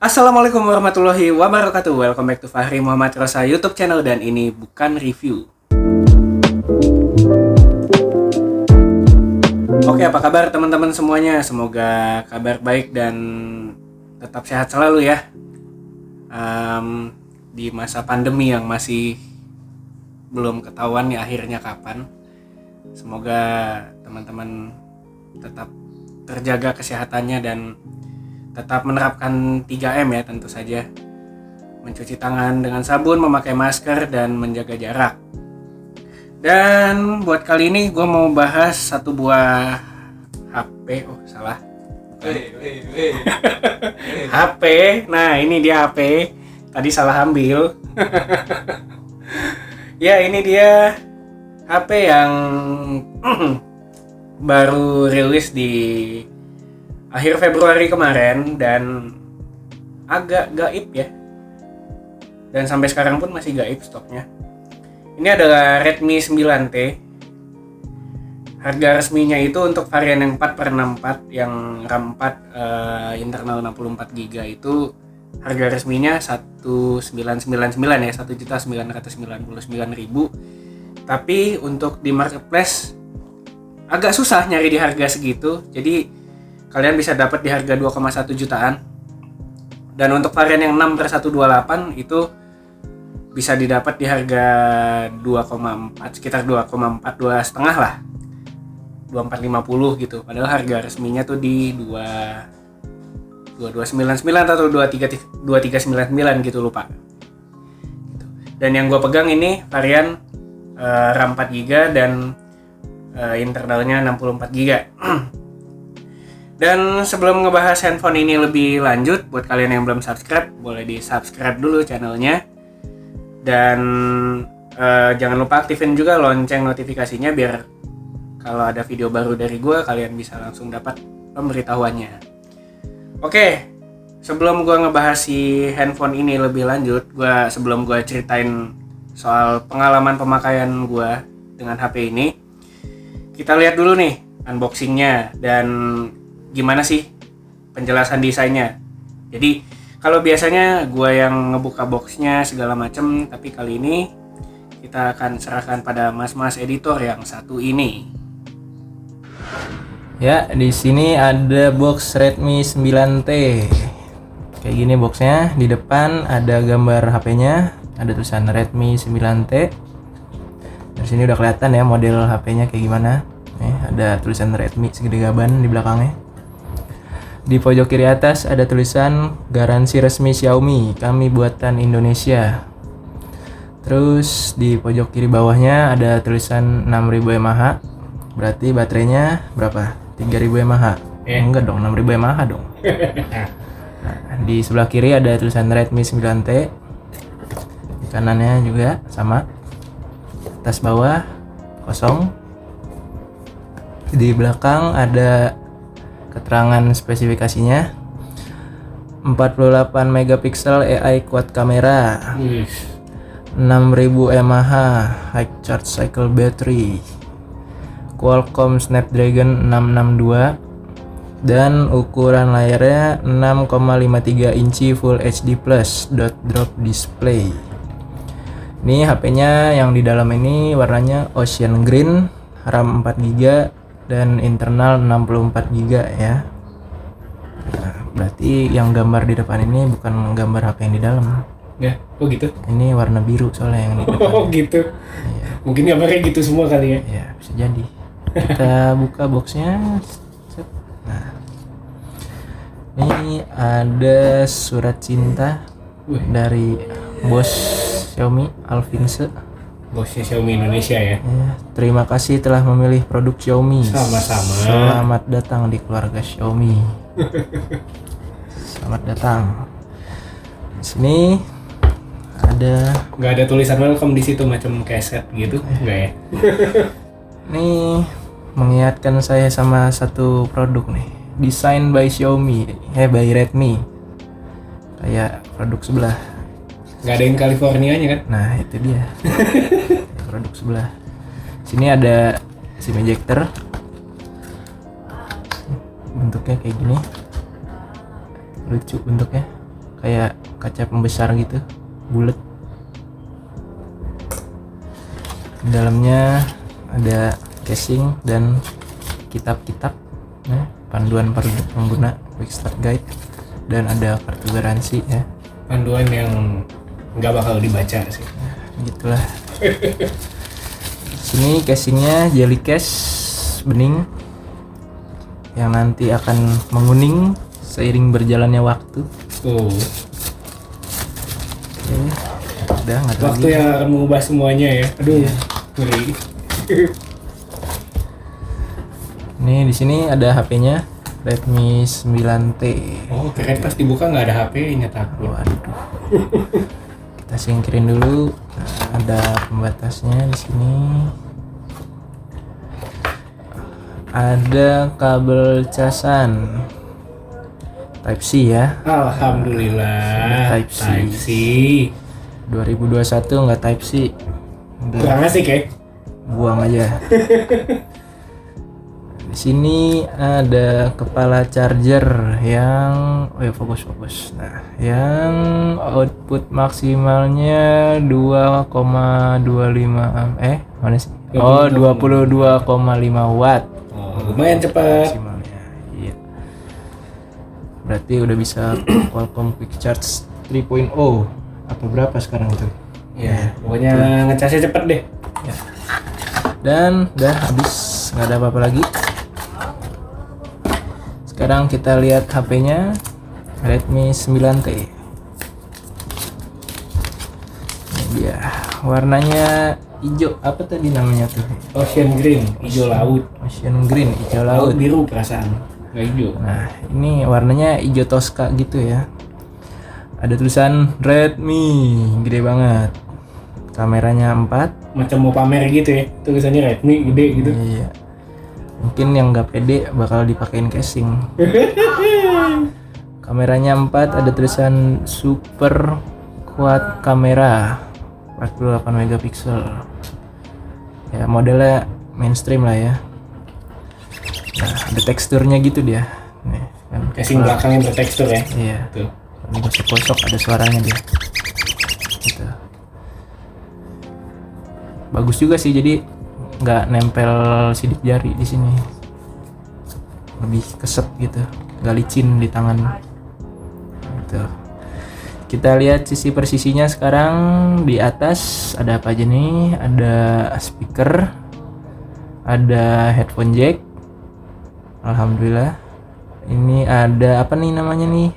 Assalamualaikum warahmatullahi wabarakatuh. Welcome back to Fahri Muhammad Rosa YouTube channel, dan ini bukan review. Oke, apa kabar teman-teman semuanya? Semoga kabar baik dan tetap sehat selalu ya. Di masa pandemi yang masih belum ketahuan ya akhirnya kapan. Semoga teman-teman tetap terjaga kesehatannya dan tetap menerapkan 3M ya, tentu saja. Mencuci tangan dengan sabun, memakai masker, dan menjaga jarak. Dan buat kali ini gue mau bahas satu buah HP. Oh, salah. HP. Nah, ini dia HP. Tadi salah ambil. Ya, ini dia HP yang baru rilis di akhir Februari kemarin dan agak gaib ya. Dan sampai sekarang pun masih gaib stoknya. Ini adalah Redmi 9T. Harga resminya itu untuk varian yang 4/64 yang RAM 4 internal 64GB itu harga resminya 1.999 ya, 1.999.000. Tapi untuk di marketplace agak susah nyari di harga segitu. Jadi kalian bisa dapat di harga 2,1 jutaan. Dan untuk varian yang 6/128 itu bisa didapat di harga 2,4, sekitar 2,4, 2,5 lah. 2450 gitu. Padahal harga resminya tuh di 2299 atau 2399 gitu, lupa. Gitu. Dan yang gue pegang ini varian RAM 4GB dan internalnya 64GB. Dan sebelum ngebahas handphone ini lebih lanjut, buat kalian yang belum subscribe, boleh di subscribe dulu channelnya. Dan jangan lupa aktifin juga lonceng notifikasinya biar kalau ada video baru dari gue, kalian bisa langsung dapat pemberitahuannya. Oke, sebelum gue ngebahas si handphone ini lebih lanjut, sebelum gue ceritain soal pengalaman pemakaian gue dengan HP ini, kita lihat dulu nih unboxingnya dan gimana sih penjelasan desainnya. Jadi kalau biasanya gue yang ngebuka boxnya segala macem, tapi kali ini kita akan serahkan pada mas-mas editor yang satu ini. Ya, di sini ada box Redmi 9T. Kayak gini boxnya. Di depan ada gambar HP-nya, ada tulisan Redmi 9T. Dari sini udah kelihatan ya model HP-nya kayak gimana. Nih, ada tulisan Redmi segede gaban di belakangnya. Di pojok kiri atas ada tulisan garansi resmi Xiaomi, kami buatan Indonesia. Terus di pojok kiri bawahnya ada tulisan 6000 mAh. Berarti baterainya berapa? 3000 mAh. Enggak dong, 6000 mAh dong. Nah, di sebelah kiri ada tulisan Redmi 9T. Di kanannya juga sama. Atas bawah kosong. Di belakang ada keterangan spesifikasinya. 48 megapiksel AI quad kamera, 6000 mAh high charge cycle battery, Qualcomm Snapdragon 662, dan ukuran layarnya 6,53 inci Full HD Plus dot drop display. Ini HP-nya yang di dalam ini warnanya Ocean Green, RAM 4GB dan internal 64GB ya. Nah, berarti yang gambar di depan ini bukan gambar HP yang di dalam. Ya, oh gitu. Ini warna biru soalnya yang di depan. Oh gitu. Ya. Mungkin gambarnya gitu semua kali ya. Ya, bisa jadi. Kita buka boxnya. Nah, ini ada surat cinta dari bos Xiaomi, Alvinse. Bosnya Xiaomi Indonesia ya. Terima kasih telah memilih produk Xiaomi. Sama-sama. Selamat datang di keluarga Xiaomi. Selamat datang. Di sini ada. Nggak ada tulisan welcome di situ macam keset gitu, nggak ya? Nih mengingatkan saya sama satu produk nih. Design by Xiaomi, by Redmi. Kayak produk sebelah. Nggak ada yang Californianya kan? Nah, itu dia. Produk sebelah. Sini ada SIM ejector. Bentuknya kayak gini. Lucu bentuknya. kayak kaca pembesar gitu, bulat. Di dalamnya ada casing dan kitab-kitab, panduan pengguna, quick start guide, dan ada kartu garansi ya. Panduan yang nggak bakal dibaca sih. Gitulah. Sini casingnya jelly case bening yang nanti akan menguning seiring berjalannya waktu. Tuh. Oke, udah nggak ada Waktu lagi. yang akan mengubah semuanya ya. Aduh, ngeri. Nih di sini ada HP-nya Redmi 9T. Oh, keren pas dibuka nggak ada HP-nya takut. Waduh. Kita singkirin dulu. Nah, ada pembatasnya di sini. Ada kabel casan Type C ya. Alhamdulillah. Type C. Type C. 2021 nggak Type C. Udah Kurang asik ya. buang aja. Di sini ada kepala charger yang fokus. Nah, yang output maksimalnya 2,25 mana sih? Oh, 22,5 watt Oh, lumayan cepat. maksimalnya. Iya. Berarti udah bisa Qualcomm Quick Charge 3.0. Apa berapa sekarang tuh? Ya, pokoknya ngecasnya cepet deh. Ya. Dan udah habis, nggak ada apa-apa lagi. Sekarang kita lihat HP-nya Redmi 9T. Ini dia, warnanya hijau, apa tadi namanya tuh? Ocean Green, hijau laut. Ocean Green, hijau Laut laut. biru perasaan. Nggak hijau. Nah, ini warnanya hijau Tosca gitu ya. Ada tulisan Redmi, gede banget. Kameranya 4. Macam mau pamer gitu ya. Tulisannya Redmi gede gitu. Iya. Mungkin yang nggak pede bakal dipakein casing. Kameranya 4, ada tulisan super quad kamera 48 megapiksel. Ya, modelnya mainstream lah ya. Nah, ada teksturnya gitu dia. Nih, kan. Casing belakangnya bertekstur ya. Iya. Tuh. Digosok-gosok ada suaranya dia. Gitu. Bagus juga sih, jadi nggak nempel sidik jari di sini, lebih keset gitu, nggak licin di tangan gitu. Kita lihat sisi persisinya sekarang. Di atas ada apa aja nih? Ada speaker, ada headphone jack, alhamdulillah. Ini ada apa nih namanya nih,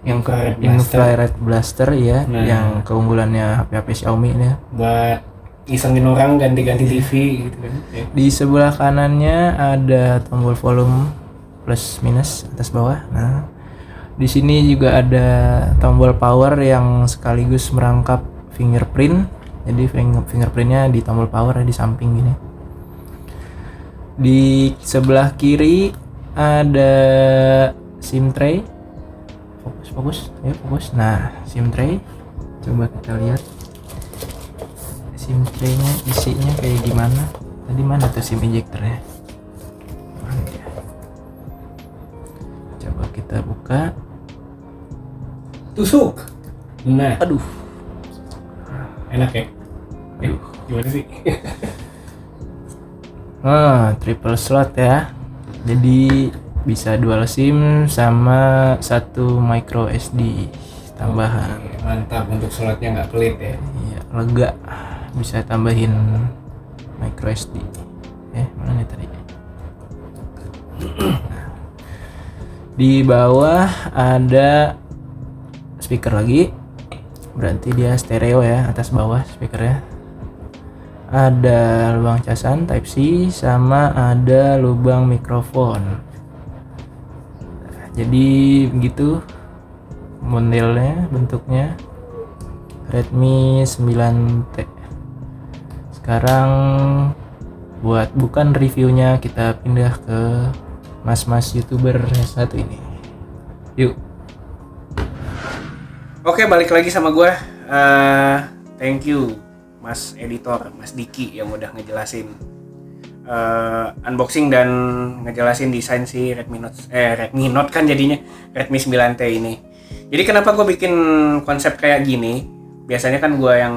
yang infrared blaster ya. Nah. Yang keunggulannya HP Xiaomi ini. Buat isengin orang ganti-ganti TV gitu kan. Ya. Di sebelah kanannya ada tombol volume plus minus atas bawah. Nah, di sini juga ada tombol power yang sekaligus merangkap fingerprint. Jadi fingerprintnya di tombol power di samping gini. Di sebelah kiri ada SIM tray. Fokus. Nah, SIM tray. Coba kita lihat. SIM tray-nya isinya kayak gimana? Tadi mana tuh SIM ejector-nya? Mana dia? Coba kita buka. Tusuk. Nah, Aduh. enak ya. Gimana sih? Triple slot ya. Jadi bisa dual SIM sama satu micro SD tambahan. Oke, mantap, untuk slotnya nggak pelit ya. Iya, lega. Bisa tambahin micro SD. Mana nih tadi? Di bawah ada speaker lagi. Berarti dia stereo ya, atas bawah speakernya. Ada lubang casan Type C sama ada lubang mikrofon. Jadi begitu modelnya, bentuknya Redmi 9T. Sekarang buat bukan reviewnya, kita pindah ke mas-mas YouTuber yang satu ini. Yuk. Oke, balik lagi sama gue. Thank you Mas Editor, Mas Diki yang udah ngejelasin unboxing dan ngejelasin desain si Redmi Note kan jadinya Redmi 9T ini. Jadi kenapa gue bikin konsep kayak gini? Biasanya kan gue yang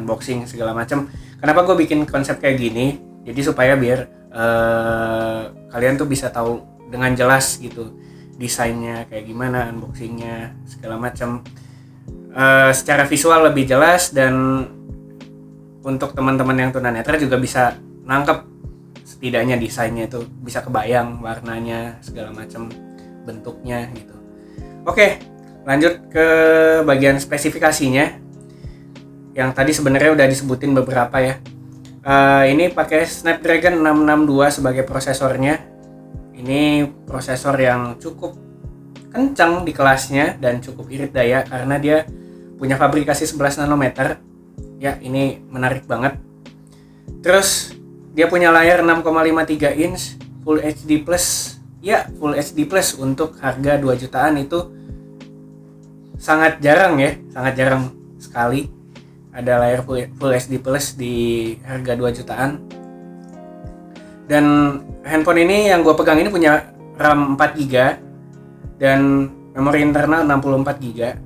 unboxing segala macam. Kenapa gue bikin konsep kayak gini? Jadi supaya biar kalian tuh bisa tahu dengan jelas gitu desainnya kayak gimana, unboxingnya segala macam. Secara visual lebih jelas, dan untuk teman-teman yang tunanetra juga bisa nangkep setidaknya desainnya itu, bisa kebayang warnanya segala macam, bentuknya gitu. Oke, lanjut ke bagian spesifikasinya. Yang tadi sebenarnya udah disebutin beberapa ya. Ini pakai Snapdragon 662 sebagai prosesornya. Ini prosesor yang cukup kencang di kelasnya dan cukup irit daya karena dia punya fabrikasi 11 nanometer. Ya, ini menarik banget. Terus dia punya layar 6,53 inch Full HD Plus. Ya, Full HD Plus untuk harga 2 jutaan itu sangat jarang ya, sangat jarang sekali ada layar Full HD Plus di harga 2 jutaan. Dan handphone ini yang gue pegang ini punya RAM 4GB dan memori internal 64GB.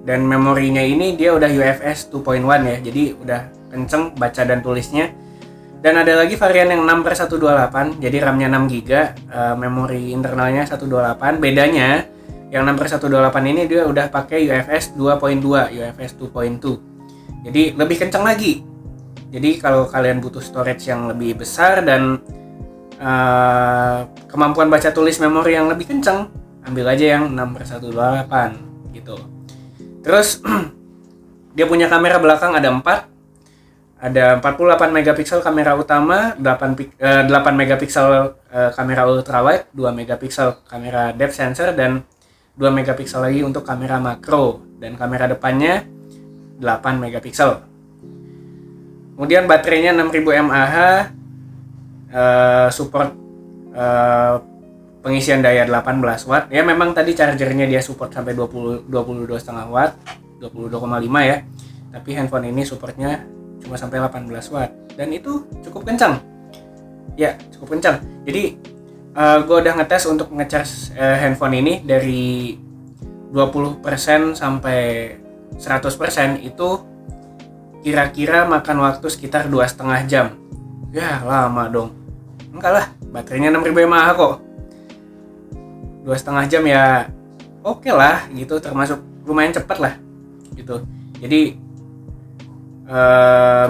Dan memorinya ini dia udah UFS 2.1 ya, jadi udah kenceng baca dan tulisnya. Dan ada lagi varian yang 6/128, jadi RAM-nya 6GB, memori internalnya 128. Bedanya yang 6/128 ini dia udah pakai UFS 2.2, UFS 2.2. Jadi lebih kencang lagi. Jadi kalau kalian butuh storage yang lebih besar dan kemampuan baca tulis memori yang lebih kencang, ambil aja yang 6/128 gitu. Terus dia punya kamera belakang ada 4. Ada 48 megapiksel kamera utama, 8 megapiksel kamera ultrawide, 2 megapiksel kamera depth sensor, dan 2 megapiksel lagi untuk kamera makro. Dan kamera depannya 8 megapiksel. Kemudian baterainya 6000 mAh, support pengisian daya 18 watt. Ya memang tadi chargernya dia support sampai 22,5 watt, 22,5 ya. Tapi handphone ini supportnya cuma sampai 18 watt dan itu cukup kencang. Ya, cukup kencang. Jadi gue udah ngetes untuk ngecharge handphone ini dari 20% sampai 100% itu kira-kira makan waktu sekitar 2,5 jam. Ya, lama dong. Enggak lah, baterainya 6000 mAh kok. 2,5 jam ya oke lah gitu, termasuk lumayan cepet lah gitu. Jadi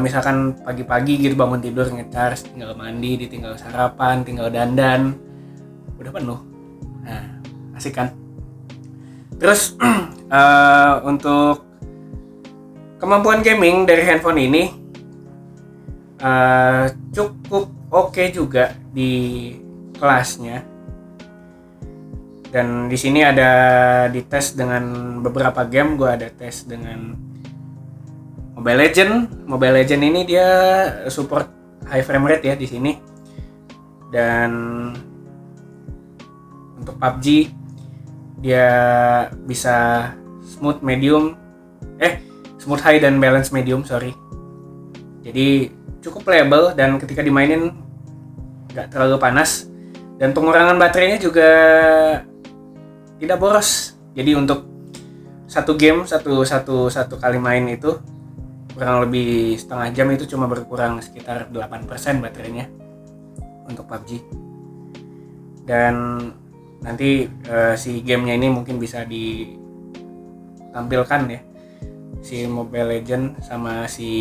misalkan pagi-pagi gitu bangun tidur ngecharge, tinggal mandi, ditinggal sarapan, tinggal dandan, udah penuh. Nah, asik kan? Terus untuk kemampuan gaming dari handphone ini cukup oke juga di kelasnya. Dan di sini ada dites dengan beberapa game. Gue ada tes dengan Mobile Legend ini dia support high frame rate ya di sini. Dan untuk PUBG dia bisa smooth high dan balance medium, sorry. Jadi cukup playable dan ketika dimainin nggak terlalu panas. Dan pengurangan baterainya juga tidak boros. Jadi untuk satu game satu kali main itu kurang lebih setengah jam itu cuma berkurang sekitar 8% baterainya untuk PUBG. Dan nanti si gamenya ini mungkin bisa ditampilkan ya, si Mobile Legend sama si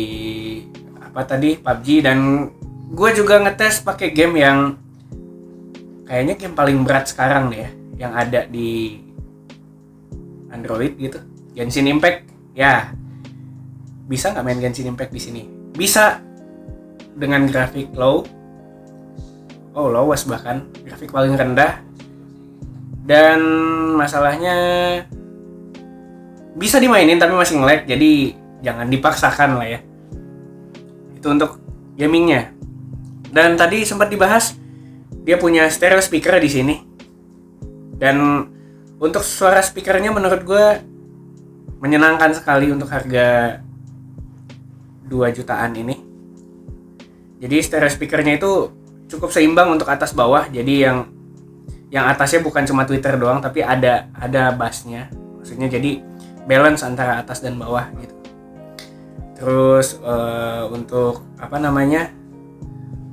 PUBG. Dan gue juga ngetes pakai game yang kayaknya game paling berat sekarang deh ya, yang ada di Android gitu, Genshin Impact. Ya, bisa nggak main Genshin Impact di sini? Bisa dengan grafik lowest bahkan grafik paling rendah. Dan masalahnya bisa dimainin tapi masih nge-lag, jadi jangan dipaksakan lah ya. Itu untuk gamingnya. Dan tadi sempat dibahas dia punya stereo speaker di sini. Dan untuk suara speakernya menurut gue menyenangkan sekali untuk harga 2 jutaan ini. Jadi stereo speakernya itu cukup seimbang untuk atas bawah. Jadi yang yang atasnya bukan cuma Twitter doang tapi ada bassnya, maksudnya jadi balance antara atas dan bawah gitu. Terus untuk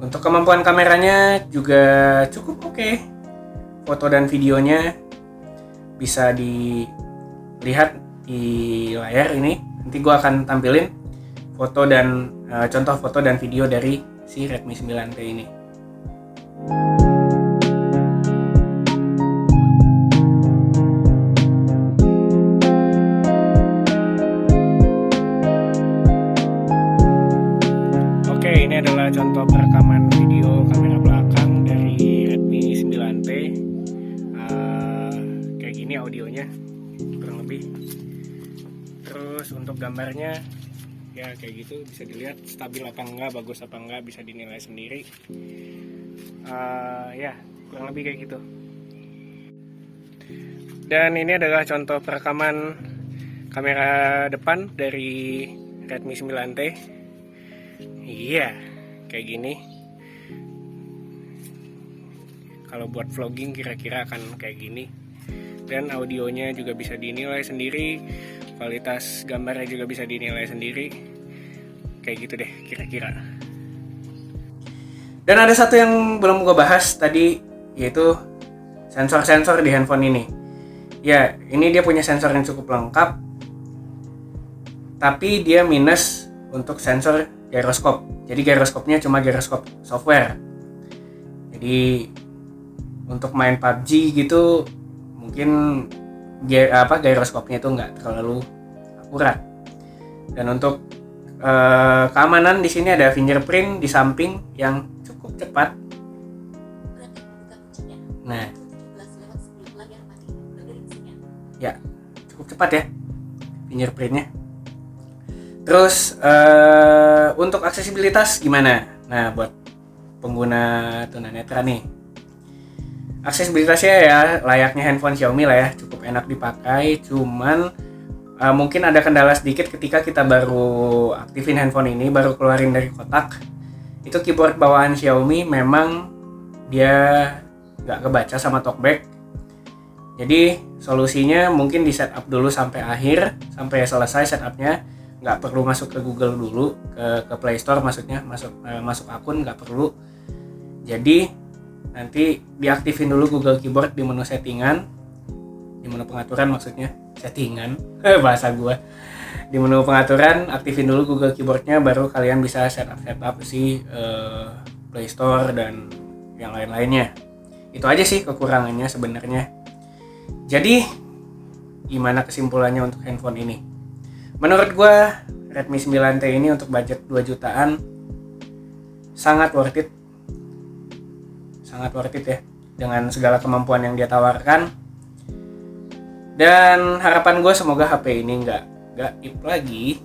untuk kemampuan kameranya juga cukup oke. Foto dan videonya bisa dilihat di layar ini. Nanti gue akan tampilin foto dan contoh foto dan video dari si Redmi 9T ini. Oke, ini adalah contoh perekaman video kamera belakang dari Redmi 9T. Kayak gini audionya kurang lebih. Terus untuk gambarnya ya kayak gitu, bisa dilihat stabil apa enggak, bagus apa enggak, bisa dinilai sendiri. Ya kurang lebih kayak gitu. Dan ini adalah contoh perekaman kamera depan dari Redmi 9T. Iya kayak gini. Kalau buat vlogging kira-kira akan kayak gini. Dan audionya juga bisa dinilai sendiri, kualitas gambarnya juga bisa dinilai sendiri. Kayak gitu deh kira-kira. Dan ada satu yang belum gue bahas tadi, yaitu sensor-sensor di handphone ini. Ya, ini dia punya sensor yang cukup lengkap, tapi dia minus untuk sensor gyroscope. Jadi gyroskopnya cuma gyroskop software. Jadi untuk main PUBG gitu mungkin gyroskopnya itu nggak terlalu akurat. Dan untuk keamanan di sini ada fingerprint di samping yang cukup cepat. Nah, ya cukup cepat ya fingerprintnya. Terus untuk aksesibilitas gimana? Nah, buat pengguna tunanetra nih, aksesibilitasnya ya layaknya handphone Xiaomi lah ya, cukup enak dipakai. Cuman mungkin ada kendala sedikit ketika kita baru aktifin handphone ini, baru keluarin dari kotak. Itu keyboard bawaan Xiaomi memang dia nggak kebaca sama talkback. Jadi solusinya mungkin di setup dulu sampai akhir, sampai selesai setupnya. Nggak perlu masuk ke Google dulu, ke Play Store maksudnya, masuk akun nggak perlu. Jadi nanti diaktifin dulu Google Keyboard di menu settingan, di menu pengaturan maksudnya, settingan bahasa gua. Di menu pengaturan aktifin dulu Google Keyboardnya, baru kalian bisa setup si Play Store dan yang lain-lainnya. Itu aja sih kekurangannya sebenarnya. Jadi gimana kesimpulannya untuk handphone ini? Menurut gua Redmi 9T ini untuk budget 2 jutaan sangat worth it. Sangat worth it ya, dengan segala kemampuan yang dia tawarkan. Dan harapan gue semoga HP ini nggak gaib lagi,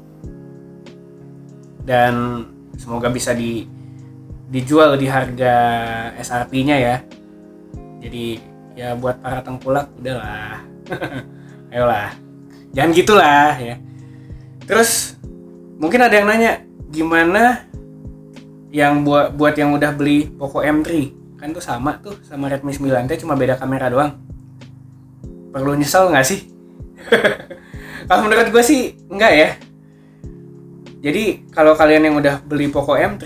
dan semoga bisa dijual di harga SRP-nya ya. Jadi ya buat para tengkulak udahlah. Ayolah, jangan gitulah ya. Terus mungkin ada yang nanya, gimana yang buat yang udah beli Poco M3? Kan tuh sama tuh sama Redmi 9T, cuma beda kamera doang. Perlu nyesel nggak sih? Kalau menurut gue sih enggak ya. Jadi kalau kalian yang udah beli Poco M3,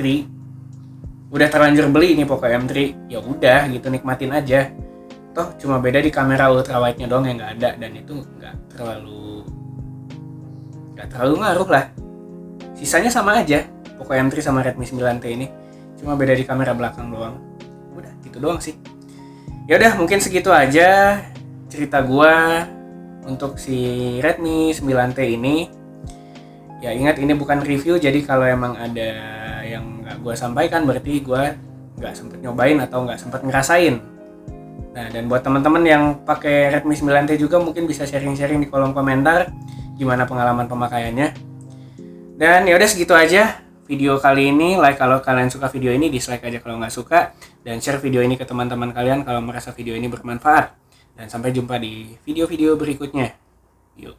udah terlanjur beli ini Poco M3, ya udah gitu, nikmatin aja. Toh cuma beda di kamera ultrawide-nya doang yang nggak ada, dan itu nggak terlalu ngaruh lah. Sisanya sama aja, Poco M3 sama Redmi 9T ini, cuma beda di kamera belakang doang. Udah gitu doang sih. Ya udah, mungkin segitu aja cerita gua untuk si Redmi 9T ini. Ya ingat, ini bukan review, jadi kalau emang ada yang nggak gua sampaikan berarti gua nggak sempet nyobain atau nggak sempet ngerasain. Nah, dan buat teman-teman yang pakai Redmi 9T juga mungkin bisa sharing-sharing di kolom komentar gimana pengalaman pemakaiannya. Dan ya udah segitu aja video kali ini. Like kalau kalian suka video ini, dislike aja kalau nggak suka, dan share video ini ke teman-teman kalian kalau merasa video ini bermanfaat. Dan sampai jumpa di video-video berikutnya. Yuk.